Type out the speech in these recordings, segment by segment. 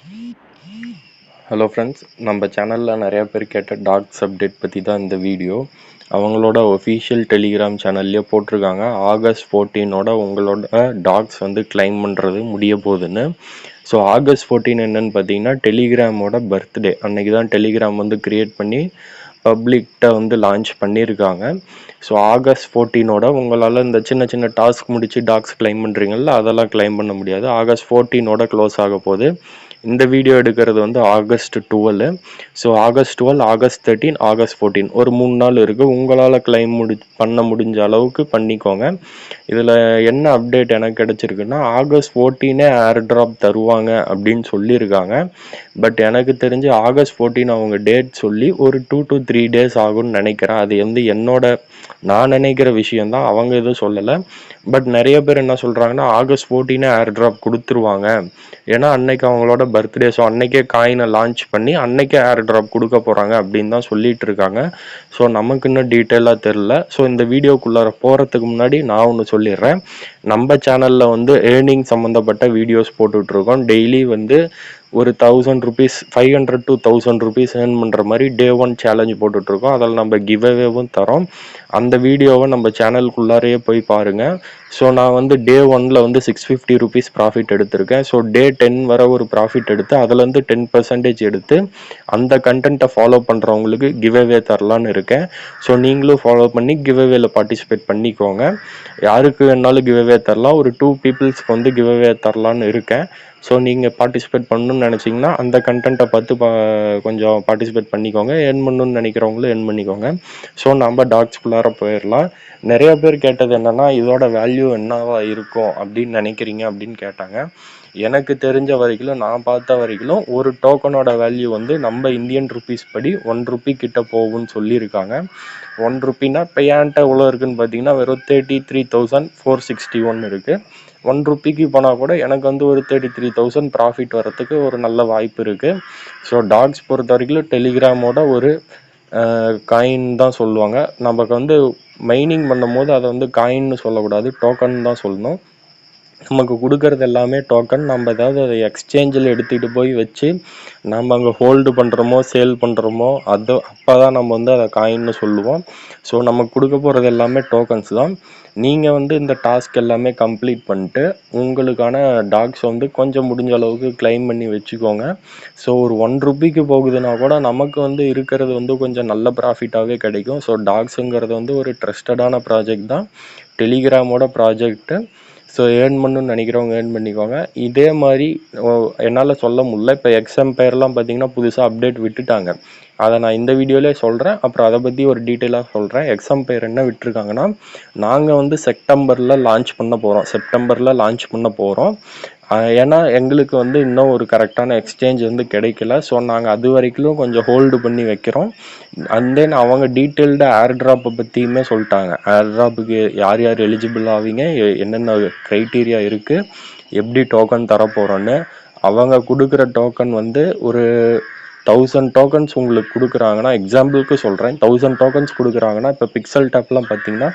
Hello friends, நம்ம சேனலில் நிறையா பேர் கேட்ட டாக்ஸ் அப்டேட் பற்றி தான் இந்த வீடியோ. அவங்களோட ஒஃபிஷியல் டெலிகிராம் சேனல்லையே போட்டிருக்காங்க. ஆகஸ்ட் 14ஓட உங்களோட டாக்ஸ் வந்து கிளைம் பண்ணுறது முடிய போகுதுன்னு. ஸோ ஆகஸ்ட் 14 என்னன்னு பார்த்தீங்கன்னா டெலிகிராமோட பர்த்டே அன்னைக்கு தான் டெலிகிராம் வந்து க்ரியேட் பண்ணி பப்ளிக்கிட்ட வந்து லான்ச் பண்ணியிருக்காங்க. ஸோ ஆகஸ்ட் 14ஓட உங்களால் இந்த சின்ன சின்ன டாஸ்க் முடித்து டாக்ஸ் கிளைம் பண்ணுறீங்கள, அதெல்லாம் கிளைம் பண்ண முடியாது. ஆகஸ்ட் 14ஓட க்ளோஸ் ஆக போகுது. இந்த வீடியோ எடுக்கிறது வந்து August 12. So August 12, August 13, August 14 ஒரு 3 நாள் இருக்குது. உங்களால் கிளைம் பண்ண முடிஞ்ச அளவுக்கு பண்ணிக்கோங்க. இதில் என்ன அப்டேட் எனக்கு கிடச்சிருக்குன்னா ஆகஸ்ட் 14 ஏர் ட்ராப் தருவாங்க அப்படின்னு சொல்லியிருக்காங்க. பட் எனக்கு தெரிஞ்சு ஆகஸ்ட் 14 அவங்க டேட் சொல்லி ஒரு 2 to 3 days ஆகும்னு நினைக்கிறேன். அது வந்து நான் நினைக்கிற விஷயந்தான், அவங்க எதுவும் சொல்லலை. பட் நிறைய பேர் என்ன சொல்கிறாங்கன்னா ஆகஸ்ட் 14 ஏர் ட்ராப் கொடுத்துருவாங்க, ஏன்னா அன்னைக்கு அவங்களோட பர்த்டே. ஸோ அன்னைக்கே காயினை லான்ச் பண்ணி அன்னைக்கே ஏர் ட்ராப் கொடுக்க போகிறாங்க அப்படின்னு தான் சொல்லிட்டு இருக்காங்க. ஸோ நமக்கு இன்னும் டீட்டெயிலாக தெரில. ஸோ இந்த வீடியோக்குள்ளார போகிறதுக்கு முன்னாடி நான் ஒன்று சொல்லிடுறேன். நம்ம சேனலில் வந்து ஏர்னிங் சம்மந்தப்பட்ட வீடியோஸ் போட்டுட்ருக்கோம். டெய்லி வந்து ஒரு 1000 rupees, 500 to 1000 rupees ஏர்ன் பண்ணுற மாதிரி Day 1 சேலஞ்ச் போட்டுட்ருக்கோம். அதில் நம்ம கிவ்அவேவும் தரோம். அந்த வீடியோவை நம்ம சேனலுக்குள்ளாரையே போய் பாருங்கள். ஸோ நான் வந்து Day 1 வந்து 650 rupees ப்ராஃபிட் எடுத்திருக்கேன். ஸோ Day 10 வர ஒரு ப்ராஃபிட் எடுத்து அதுலேருந்து 10% எடுத்து அந்த கண்டென்ட்டை ஃபாலோ பண்ணுறவங்களுக்கு கிவ்அவே தரலான்னு இருக்கேன். ஸோ நீங்களும் ஃபாலோ பண்ணி கிவ்அவேல பார்ட்டிசிபேட் பண்ணிக்கோங்க. யாருக்கு வேணாலும் கிவ்அவே தரலாம். ஒரு 2 பீப்புள்ஸ்க்கு வந்து கிவ்அவே தரலான்னு இருக்கேன். ஸோ நீங்கள் பார்ட்டிசிபேட் பண்ணணும்னு நினச்சிங்கன்னா அந்த கண்டென்ட்டை பார்த்து கொஞ்சம் பார்ட்டிசிபேட் பண்ணிக்கோங்க. ஏர்ன் பண்ணணும்னு நினைக்கிறவங்களும் ஏர்ன் பண்ணிக்கோங்க. ஸோ நம்ம டாக்ஸ்குள்ளார போயிடலாம். நிறைய பேர் கேட்டது என்னென்னா இதோட வேல்யூ என்னவா இருக்கும் அப்படின்னு நினைக்கிறீங்க அப்படின்னு கேட்டாங்க. எனக்கு தெரிஞ்ச வரைக்கும், நான் பார்த்த வரைக்கும் ஒரு டோக்கனோட வேல்யூ வந்து நம்ம இந்தியன் ருபீஸ் படி 1 ரூபி கிட்ட போகும்னு சொல்லியிருக்காங்க. 1 ரூபின்னா இப்போ ஏன்ட்ட எவ்வளோ இருக்குன்னு பார்த்தீங்கன்னா வெறும் 33,461 இருக்குது. 1 ரூபிக்கு போனால் கூட எனக்கு வந்து ஒரு 33,000 ப்ராஃபிட் வரத்துக்கு ஒரு நல்ல வாய்ப்பு இருக்குது. ஸோ டாக்ஸ் பொறுத்த வரைக்கும் டெலிகிராமோட ஒரு காயின் தான் சொல்லுவாங்க. நமக்கு வந்து மைனிங் பண்ணும் போது அதை வந்து காயின்னு சொல்லக்கூடாது, டோக்கன் தான் சொல்லணும். நமக்கு கொடுக்கறது எல்லாமே டோக்கன். நம்ம ஏதாவது அதை எக்ஸ்சேஞ்சில் எடுத்துகிட்டு போய் வச்சு நம்ம அங்கே ஹோல்டு பண்ணுறோமோ சேல் பண்ணுறோமோ அப்போ தான் நம்ம வந்து அதை காயின்னு சொல்லுவோம். ஸோ நமக்கு கொடுக்க போகிறது எல்லாமே டோக்கன்ஸ் தான். நீங்கள் வந்து இந்த டாஸ்க் எல்லாமே கம்ப்ளீட் பண்ணிட்டு உங்களுக்கான டாக்ஸ் வந்து கொஞ்சம் முடிஞ்ச அளவுக்கு கிளைம் பண்ணி வச்சுக்கோங்க. ஸோ ஒரு 1 ரூபிக்கு போகுதுன்னா கூட நமக்கு வந்து இருக்கிறது வந்து கொஞ்சம் நல்ல ப்ராஃபிட்டாகவே கிடைக்கும். ஸோ டாக்ஸுங்கிறது வந்து ஒரு ட்ரஸ்டடான ப்ராஜெக்ட் தான், டெலிகிராமோட ப்ராஜெக்ட்டு. ஸோ ஏர்ன் பண்ணணும்னு நினைக்கிறவங்க ஏர்ன் பண்ணிக்கோங்க. இதே மாதிரி என்னால் சொல்ல முடியல. இப்போ எக்ஸம்பயர்லாம் பார்த்தீங்கன்னா புதுசாக அப்டேட் விட்டுட்டாங்க. அதை நான் இந்த வீடியோவிலே சொல்கிறேன். அப்புறம் அதை பற்றி ஒரு டீட்டெயிலாக சொல்கிறேன். எக்ஸம்பயர் என்ன விட்டுருக்காங்கன்னா, நாங்கள் வந்து செப்டம்பரில் லான்ச் பண்ண போகிறோம். ஏன்னா எங்களுக்கு வந்து இன்னும் ஒரு கரெக்டான எக்ஸ்சேஞ்ச் வந்து கிடைக்கல. ஸோ நாங்கள் அது வரைக்கும் கொஞ்சம் ஹோல்டு பண்ணி வைக்கிறோம். அண்ட் தென் அவங்க டீட்டெயில்டு ஏர் ட்ராப்பை பற்றியுமே சொல்லிட்டாங்க. ஏர் ட்ராப்புக்கு யார் யார் எலிஜிபிள் ஆவீங்க, என்னென்ன க்ரைட்டீரியா இருக்குது, எப்படி டோக்கன் தரப்போகிறோன்னு. அவங்க கொடுக்குற டோக்கன் வந்து ஒரு 1000 டோக்கன்ஸ் உங்களுக்கு கொடுக்குறாங்கன்னா, எக்ஸாம்பிளுக்கு சொல்கிறேன், 1000 டோக்கன்ஸ் கொடுக்குறாங்கன்னா இப்போ பிக்சல் டேப்லாம் பார்த்தீங்கன்னா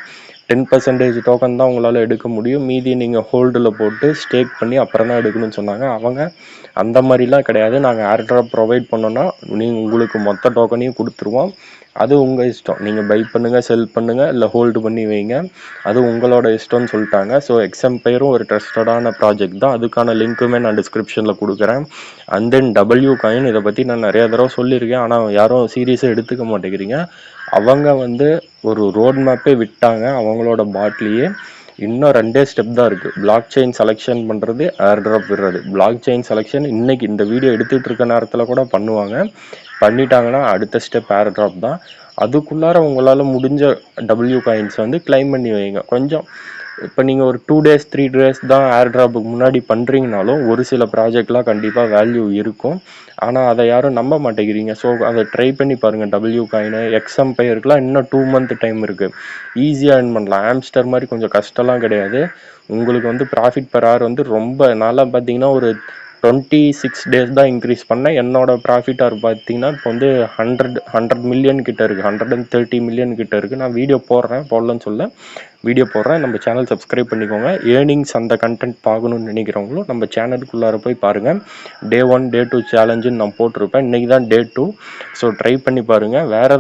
10% டோக்கன் தான் உங்களால் எடுக்க முடியும். மீதி நீங்கள் ஹோல்டில் போட்டு ஸ்டேக் பண்ணி அப்புறம் தான் எடுக்கணும்னு சொன்னாங்க. அவங்க அந்த மாதிரிலாம் கிடையாது. நாங்கள் ஏர் ட்ராப் ப்ரொவைட் பண்ணோன்னா உங்களுக்கு மொத்த டோக்கனையும் கொடுத்துருவோம். அது உங்கள் இஷ்டம். நீங்கள் பை பண்ணுங்கள், செல் பண்ணுங்கள், இல்லை ஹோல்டு பண்ணி வைங்க, அது உங்களோட இஷ்டம்னு சொல்லிட்டாங்க. ஸோ எக்ஸம்பயரும் ஒரு ட்ரஸ்டடான ப்ராஜெக்ட் தான். அதுக்கான லிங்க்குமே நான் டிஸ்கிரிப்ஷனில் கொடுக்குறேன். அண்ட் தென் டபிள்யூ காயின், இதை பற்றி நான் நிறையா தடவை சொல்லியிருக்கேன். ஆனால் யாரும் சீரியஸாக எடுத்துக்க மாட்டேங்கிறீங்க. அவங்க வந்து ஒரு ரோட் மேப்பே விட்டாங்க அவங்களோட பாட்லேயே. இன்னும் 2 ஸ்டெப் தான் இருக்குது. பிளாக் செயின் செலெக்ஷன் பண்ணுறது, ஏர் ட்ராப் விடுறது. பிளாக் செயின் செலெக்ஷன் இன்னைக்கு இந்த வீடியோ எடுத்துகிட்டு இருக்க நேரத்தில் கூட பண்ணிட்டாங்கன்னா அடுத்த ஸ்டெப் ஏர் ட்ராப் தான். அதுக்குள்ளார உங்களால் முடிஞ்ச டபிள்யூ காயின்ஸ் வந்து கிளைம் பண்ணி வைங்க. கொஞ்சம் இப்போ நீங்கள் ஒரு 2 days 3 days தான் ஏர் ட்ராப்புக்கு முன்னாடி பண்ணுறீங்கனாலும் ஒரு சில ப்ராஜெக்ட்லாம் கண்டிப்பாக வேல்யூ இருக்கும். ஆனால் அதை யாரும் நம்ப மாட்டேங்கிறீங்க. ஸோ அதை ட்ரை பண்ணி பாருங்கள். டபிள்யூ காயினு, எக்ஸம்பயருக்குலாம் இன்னும் 2 month டைம் இருக்குது. ஈஸியாக ஏர்ன் பண்ணலாம். ஆம்ஸ்டர் மாதிரி கொஞ்சம் கஷ்டம்லாம் கிடையாது. உங்களுக்கு வந்து ப்ராஃபிட் பெர் ஹவர் வந்து ரொம்ப நாளாக பார்த்தீங்கன்னா ஒரு 26 டேஸ் தான் இன்க்ரீஸ் பண்ணேன். என்னோட ப்ராஃபிட் பார்த்தீங்கன்னா இப்போ வந்து 100 மில்லியன் கிட்ட இருக்குது, 130 மில்லியன் கிட்ட இருக்குது. நான் வீடியோ போடலன்னு சொல்ல, வீடியோ போடுறேன். நம்ம சேனல் சப்ஸ்கிரைப் பண்ணிக்கோங்க. ஏர்னிங்ஸ் அந்த கண்டென்ட் பார்க்கணும்னு நினைக்கிறவங்களும் நம்ம சேனலுக்குள்ளார போய் பாருங்கள். Day 1 Day 2 சேலஞ்சுன்னு நான் போட்டிருப்பேன். இன்றைக்கி தான் Day 2. ஸோ ட்ரை பண்ணி பாருங்கள். வேறு